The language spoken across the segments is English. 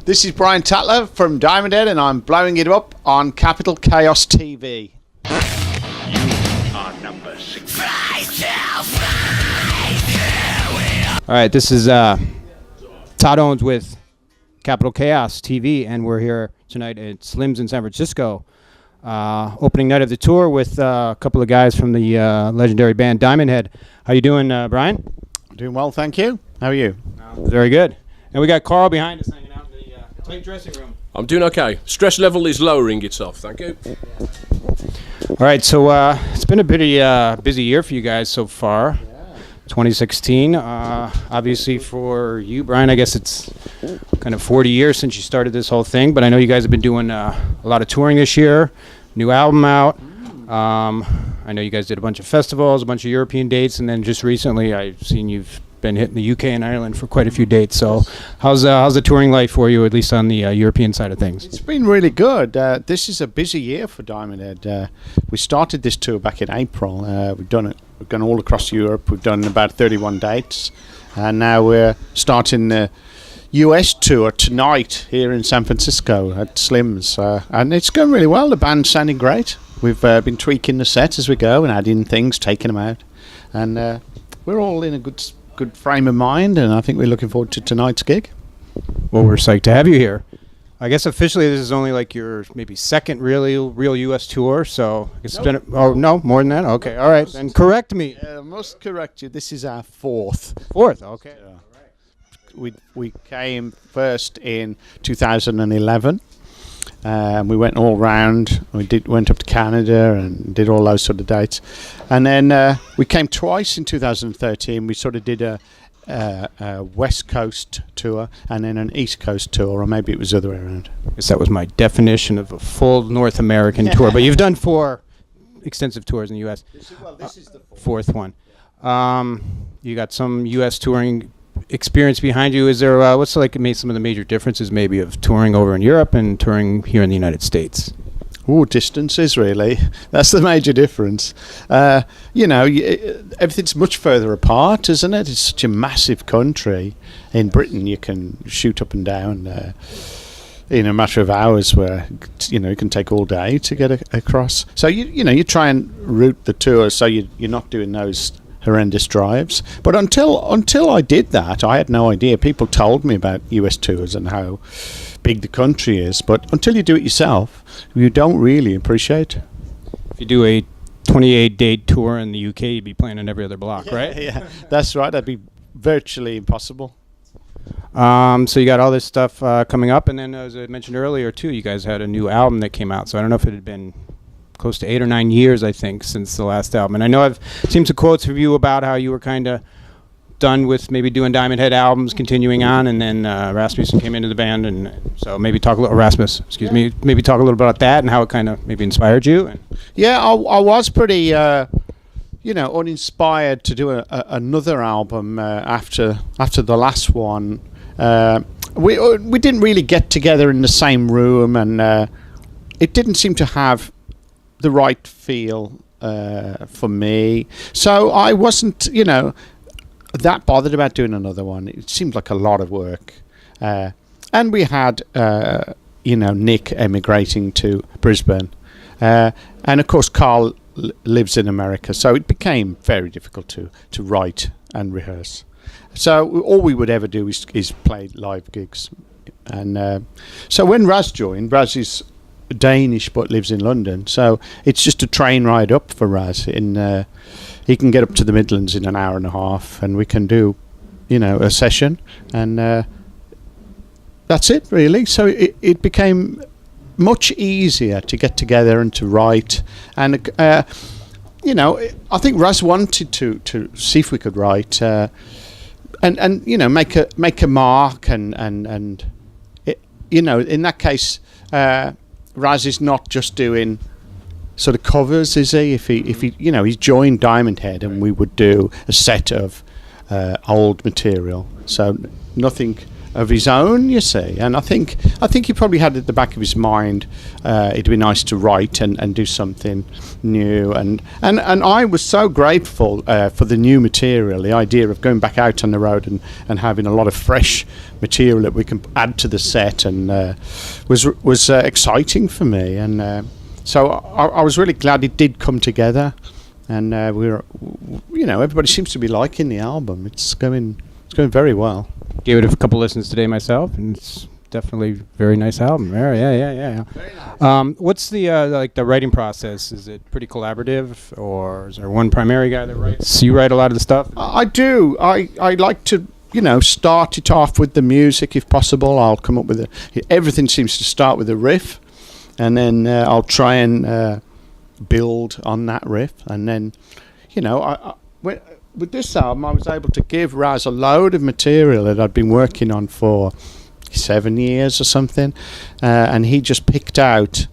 This is Brian Tatler from Diamond Head, and I'm blowing it up on Capital Chaos TV. You are number 6. All right, this is Todd Owens with Capital Chaos TV, and we're here tonight at Slim's in San Francisco. Opening night of the tour with a couple of guys from the legendary band Diamond Head. How you doing, Brian? Doing well, thank you. How are you? Very good. And we got Karl behind us hanging out in the tight dressing room. I'm doing okay. Stress level is lowering itself, thank you. All right, so it's been a pretty busy year for you guys so far. 2016. Obviously for you, Brian, I guess it's kind of 40 years since you started this whole thing, but I know you guys have been doing a lot of touring this year, new album out. I know you guys did a bunch of festivals, a bunch of European dates, and then just recently I've seen you've been hitting the UK and Ireland for quite a few dates. So how's the touring life for you, at least on the European side of things? It's been really good. This is a busy year for Diamond Head. We started this tour back in April. We've gone all across Europe. We've done about 31 dates, and now we're starting the US tour tonight here in San Francisco at Slim's, and it's going really well. The band's sounding great. We've been tweaking the set as we go and adding things, taking them out, and we're all in a good frame of mind, and I think we're looking forward to tonight's gig. Well, we're psyched to have you here. I guess officially this is only like your maybe second real U.S. tour, so I guess it's been no, more than that? Okay, all right, then correct me. I must correct you, this is our fourth. Fourth, okay. Yeah. All right. We came first in 2011. We went all round. We went up to Canada and did all those sort of dates, and then we came twice in 2013. We sort of did a West Coast tour and then an East Coast tour, or maybe it was the other way around. I guess that was my definition of a full North American tour. But you've done 4 extensive tours in the U.S. This is the fourth one. You got some U.S. touring experience behind you. Is there what's like made some of the major differences maybe of touring over in Europe and touring here in the United States? Distances, really. That's the major difference. Everything's much further apart, isn't it? It's such a massive country. In Britain, you can shoot up and down in a matter of hours, where it can take all day to get across. So you try and route the tour so you're not doing those horrendous drives. But until I did that, I had no idea. People told me about US tours and how big the country is, but until you do it yourself, you don't really appreciate it. If you do a 28-date tour in the UK, you'd be playing on every other block, right? Yeah, that's right. That'd be virtually impossible. So you got all this stuff coming up, and then as I mentioned earlier too, you guys had a new album that came out. So I don't know if it had been close to 8 or 9 years, I think, since the last album. And I know I've seen some quotes from you about how you were kind of done with maybe doing Diamond Head albums, continuing on, and then Rasmussen came into the band, and so maybe talk a little maybe talk a little about that and how it kind of maybe inspired you. Yeah, I was pretty uninspired to do another album after the last one. We didn't really get together in the same room, and it didn't seem to have the right feel for me, so I wasn't that bothered about doing another one. It seemed like a lot of work, and we had Nick emigrating to Brisbane, and of course Karl lives in America, so it became very difficult to write and rehearse. So all we would ever do is play live gigs, and so when Raz joined, Raz is Danish but lives in London, so it's just a train ride up for Raz. He can get up to the Midlands in an hour and a half, and we can do a session, and that's it really. So it became much easier to get together and to write, and I think Raz wanted to see if we could write and make a mark, and in that case Raz is not just doing sort of covers, is he? If he he's joined Diamond Head, and we would do a set of old material, so nothing of his own, you see. And I think he probably had at the back of his mind, it'd be nice to write and do something new. And I was so grateful for the new material, the idea of going back out on the road and having a lot of fresh material that we can add to the set, and was exciting for me. And so I was really glad it did come together. And everybody seems to be liking the album. It's going very well. Gave it a couple listens today myself, and it's definitely a very nice album. Yeah. Very nice. What's the the writing process? Is it pretty collaborative, or is there one primary guy that writes? So you write a lot of the stuff? I do. I like to start it off with the music if possible. I'll come up with everything seems to start with a riff, and then I'll try and build on that riff, and then with this album I was able to give Raz a load of material that I'd been working on for 7 years or something, and he just picked out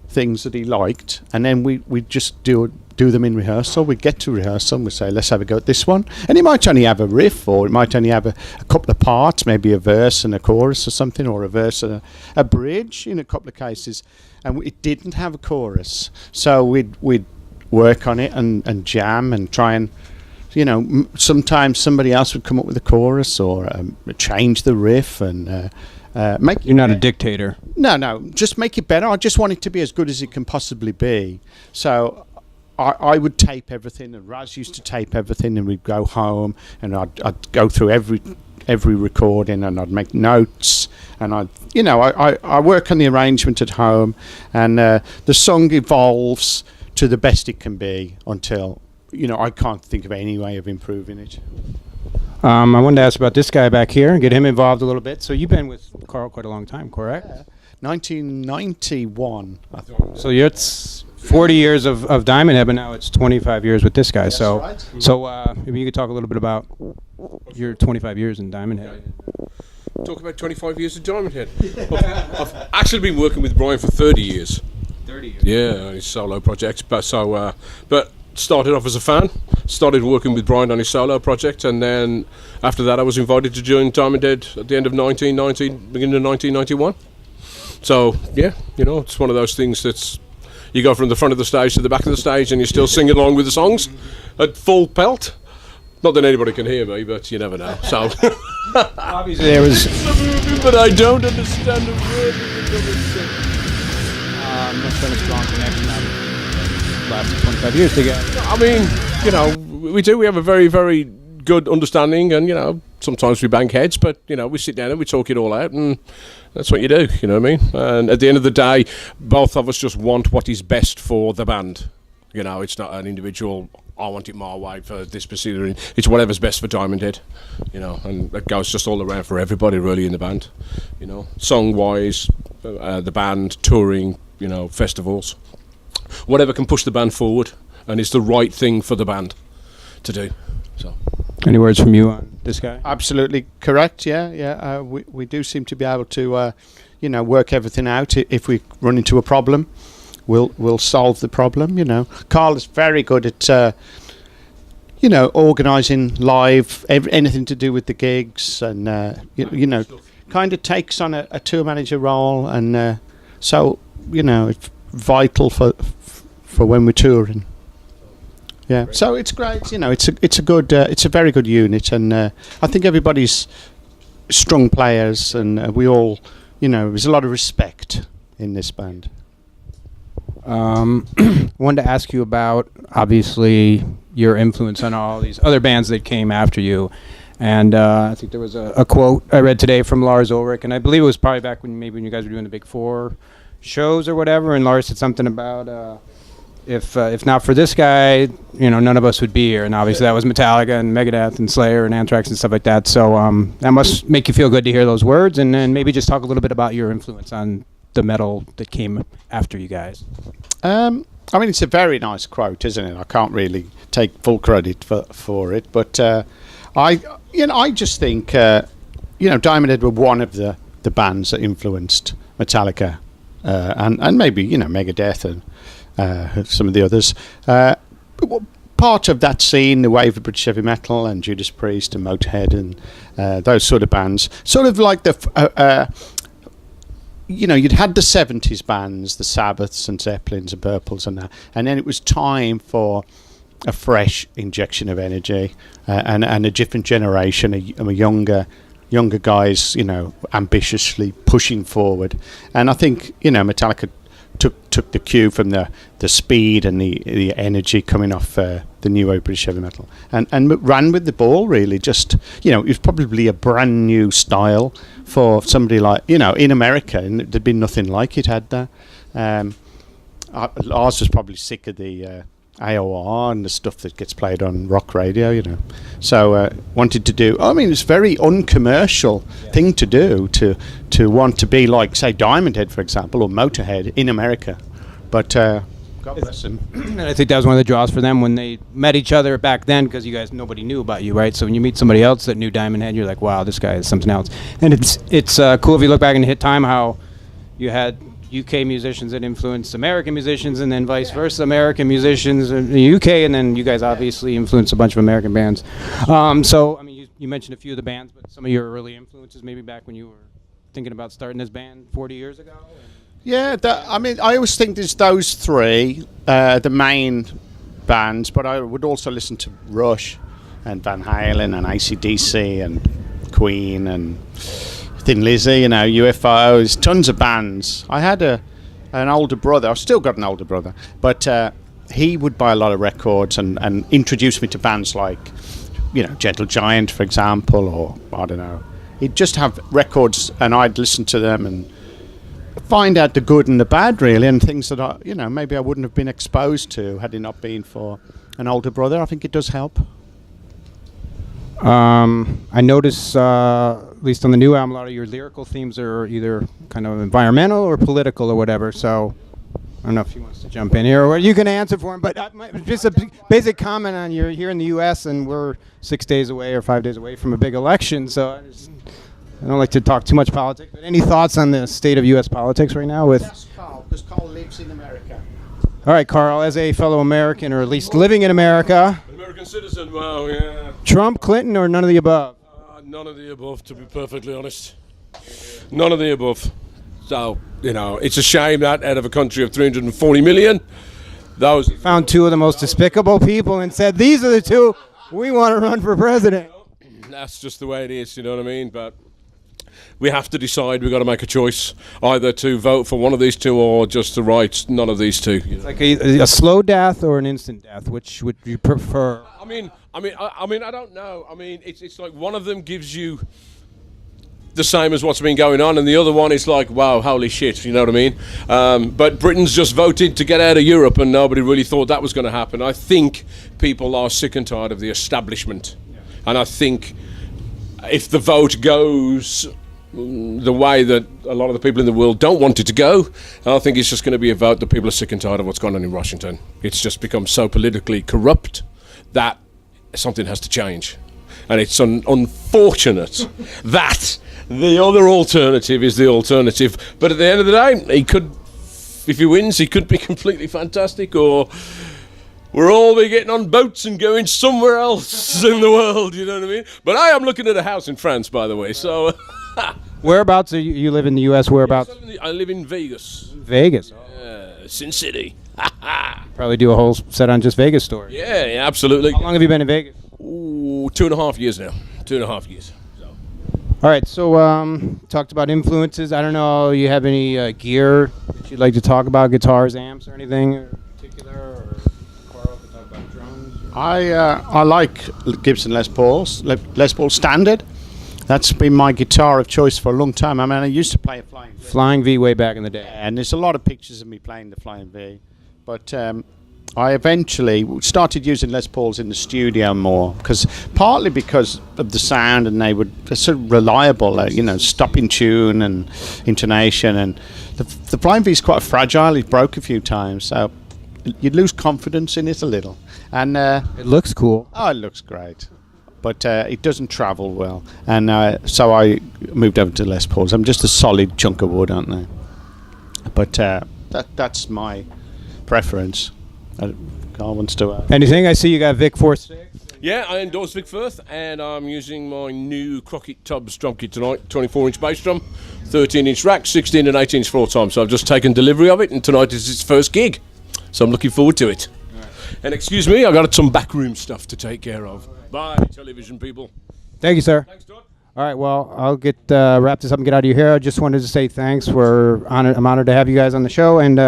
things that he liked, and then we just do them in rehearsal. We get to rehearsal and we say, let's have a go at this one, and it might only have a riff, or it might only have a couple of parts, maybe a verse and a chorus or something, or a verse and a bridge in a couple of cases, and it didn't have a chorus, so we'd work on it and jam and try and sometimes somebody else would come up with a chorus, or change the riff and make. You're not a dictator. No, just make it better. I just want it to be as good as it can possibly be. So I would tape everything, and Raz used to tape everything, and we'd go home and I'd go through every recording, and I'd make notes, and I work on the arrangement at home, and the song evolves to the best it can be until I can't think of any way of improving it. I wanted to ask about this guy back here and get him involved a little bit. So you've been with Karl quite a long time, correct? Yeah. 1991. So it's 40 years of Diamond Head, but now it's 25 years with this guy. That's so right. So maybe you could talk a little bit about your 25 years in Diamond Head. Talk about 25 years of Diamond Head. I've actually been working with Brian for 30 years. 30 years. Yeah, on his solo projects. But started off as a fan, started working with Brian on his solo project, and then after that I was invited to join Diamond Head at the end of 1990, beginning of 1991. So yeah, it's one of those things that's, you go from the front of the stage to the back of the stage and you're still singing along with the songs at full pelt. Not that anybody can hear me, but you never know. So obviously there was but I don't understand a word you're saying. Must have been a strong connection last 25 years together. I mean, we do. We have a very, very good understanding, and sometimes we bang heads, but we sit down and we talk it all out, and that's what you do. You know what I mean? And at the end of the day, both of us just want what is best for the band. It's not an individual. I want it my way for this particular. It's whatever's best for Diamond Head. And that goes just all around for everybody really in the band. Song wise, the band, touring, festivals. Whatever can push the band forward and is the right thing for the band to do. So, any words from you on this guy? Absolutely correct. Yeah. We do seem to be able to, work everything out. If we run into a problem, we'll solve the problem. Karl is very good at, organising live anything to do with the gigs, and kind of takes on a tour manager role, and so it's vital for when we're touring. Yeah, so it's great. It's a very good unit, and I think everybody's strong players, and we all, there's a lot of respect in this band. I wanted to ask you about, obviously, your influence on all these other bands that came after you. And I think there was a quote I read today from Lars Ulrich, and I believe it was probably back when you guys were doing the Big Four shows or whatever, and Lars said something about if not for this guy, none of us would be here. And obviously that was Metallica and Megadeth and Slayer and Anthrax and stuff like that. So that must make you feel good to hear those words, and then maybe just talk a little bit about your influence on the metal that came after you guys. It's a very nice quote, isn't it? I can't really take full credit for it, but I just think Diamond Head were one of the bands that influenced Metallica, and maybe Megadeth and some of the others. But part of that scene, the wave of British heavy metal and Judas Priest and Motorhead and those sort of bands. Sort of like you'd had the 70s bands, the Sabbaths and Zeppelins and Purples and that, and then it was time for a fresh injection of energy and a different generation, a younger guys, ambitiously pushing forward. And I think, Metallica took the cue from the speed and the energy coming off the new British heavy metal and ran with the ball, really. Just, it was probably a brand new style for somebody like, in America, and there'd been nothing like it, had there. Lars was probably sick of the AOR and the stuff that gets played on rock radio, So wanted to do. It's a very uncommercial thing to do to want to be like, say, Diamond Head, for example, or Motorhead in America. But God bless him. And I think that was one of the draws for them when they met each other back then, because nobody knew about you, right? So when you meet somebody else that knew Diamond Head, you're like, wow, this guy is something else. And it's cool if you look back in hit time how you had UK musicians that influenced American musicians, and then vice versa, American musicians in the UK, and then you guys obviously influenced a bunch of American bands. You mentioned a few of the bands, but some of your early influences, maybe back when you were thinking about starting this band 40 years ago? Yeah, I always think there's those three, the main bands, but I would also listen to Rush and Van Halen and AC/DC and Queen and Thin Lizzy, UFOs, tons of bands. I had an older brother. I've still got an older brother, but he would buy a lot of records and introduce me to bands like, Gentle Giant, for example, or I don't know. He'd just have records, and I'd listen to them and find out the good and the bad, really, and things that maybe I wouldn't have been exposed to had it not been for an older brother. I think it does help. I notice, at least on the new album, a lot of your lyrical themes are either kind of environmental or political or whatever. So I don't know if he wants to jump in here, or you can answer for him. But just a basic comment on you're here in the U.S. and we're 6 days away or 5 days away from a big election. So I don't like to talk too much politics. But any thoughts on the state of U.S. politics right now? Yes, Karl, because Karl lives in America. All right, Karl, as a fellow American, or at least living in America. American citizen, wow, yeah. Trump, Clinton, or none of the above? None of the above, to be perfectly honest. None of the above. So, it's a shame that out of a country of 340 million, those... Found two of the most despicable people and said, these are the two we want to run for president. That's just the way it is, you know what I mean? But we have to decide. We've got to make a choice, either to vote for one of these two or just to write none of these two. It's like a slow death or an instant death. Which would you prefer? I don't know. It's like one of them gives you the same as what's been going on, and the other one is like, wow, holy shit, you know what I mean? But Britain's just voted to get out of Europe, and nobody really thought that was going to happen. I think people are sick and tired of the establishment, and I think if the vote goes the way that a lot of the people in the world don't want it to go, I think it's just going to be a vote that people are sick and tired of what's going on in Washington. It's just become so politically corrupt that something has to change. And it's unfortunate that the other alternative is the alternative. But at the end of the day, if he wins, he could be completely fantastic, or we'll all be getting on boats and going somewhere else in the world, you know what I mean? But I am looking at a house in France, by the way, so... Whereabouts are you live in the U.S.? Whereabouts? I live in Vegas. Vegas? Sin City. Probably do a whole set on just Vegas stories. Yeah, absolutely. How long have you been in Vegas? Ooh, 2.5 years now. 2.5 years. So. All right, so talked about influences. I don't know, you have any gear that you'd like to talk about, guitars, amps, or anything in particular? Or Karl to talk about drums? I like Gibson Les Pauls, Les Paul Standard. That's been my guitar of choice for a long time. I used to play a Flying V. Flying V way back in the day. And there's a lot of pictures of me playing the Flying V. But I eventually started using Les Pauls in the studio more, partly because of the sound, and they're sort of reliable, stop in tune and intonation. And the Flying V is quite fragile. It broke a few times, so you'd lose confidence in it a little. And it looks cool. Oh, it looks great. But it doesn't travel well. And so I moved over to Les Pauls. I'm just a solid chunk of wood, aren't they? But that's my preference. Karl wants to. Anything? I see you got Vic 4.6. Yeah, I endorse Vic Firth, and I'm using my new Crockett Tubbs drum kit tonight, 24-inch bass drum, 13-inch rack, 16 and 18-inch floor tom. So I've just taken delivery of it, and tonight is its first gig. So I'm looking forward to it. Right. And excuse me, I got some backroom stuff to take care of. Bye, television people. Thank you, sir. Thanks, Todd. All right, well, I'll get wrap this up and get out of your hair. I just wanted to say thanks. I'm honored to have you guys on the show, and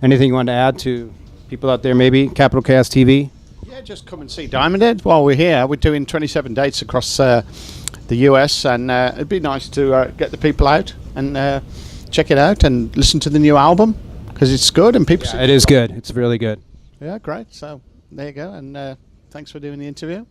anything you want to add to people out there, maybe Capital Cast TV. Yeah, just come and see Diamond Head while we're here. We're doing 27 dates across the US, and it'd be nice to get the people out and check it out and listen to the new album, because it's good and people. Yeah, it is good. It's really good. Yeah, great. So there you go, and thanks for doing the interview.